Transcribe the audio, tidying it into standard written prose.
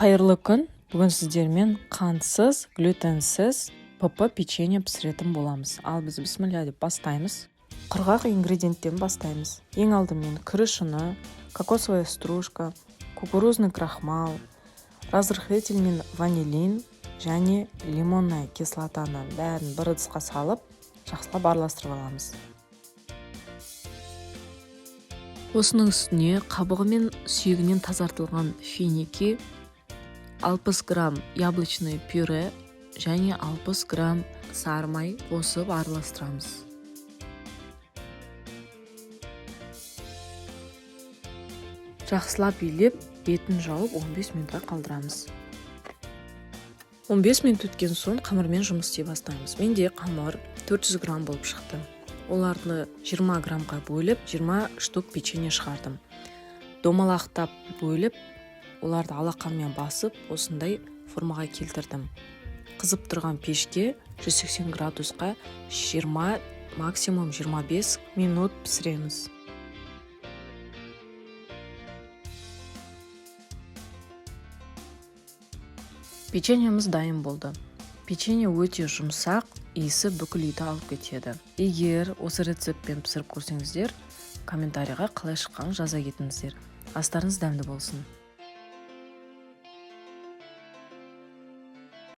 Қайырлы күн. Бүгін сіздермен қантсыз, глютенсіз ПП печенье пісіретін боламыз. Ал біз бисмилля деп бастаймыз. Құрғақ ингредиенттен бастаймыз. Ең алдымен күріш ұны, кокосовая стружка, кукурузный крахмал, разрыхлитель мен ванилин және лимонная кислотаны бәрін бір ыдысқа салып, жақсылап араластырып аламыз. Осының үстіне қабығы мен сүйегінен тазартылған финики, 60 грамм яблочный пюре және 60 грамм сары май қосып араластырамыз. Жақсылап билеп, бетін жауып 15 минутқа қалдырамыз. 15 минут өткен соң қамырмен жұмыс істей бастаймыз. Менде қамыр 400 грамм болып шықты. Оларды 20 граммға бөліп, 20 штук печенье шығардым. Домалақтап бөліп, оларды алақанмен басып, осындай формаға келтірдім. Қызып тұрған пешке 180 градусқа 20, максимум 25 минут пісіреміз. Печеньеміз дайын болды. Печенье өте жұмсақ, иісі бүкіл үйді алып кетеді. Егер осы рецептпен пісіріп көрсеңіздер, комментарийға қалай шыққанын жаза кетіңіздер. Астарыңыз дәмді болсын.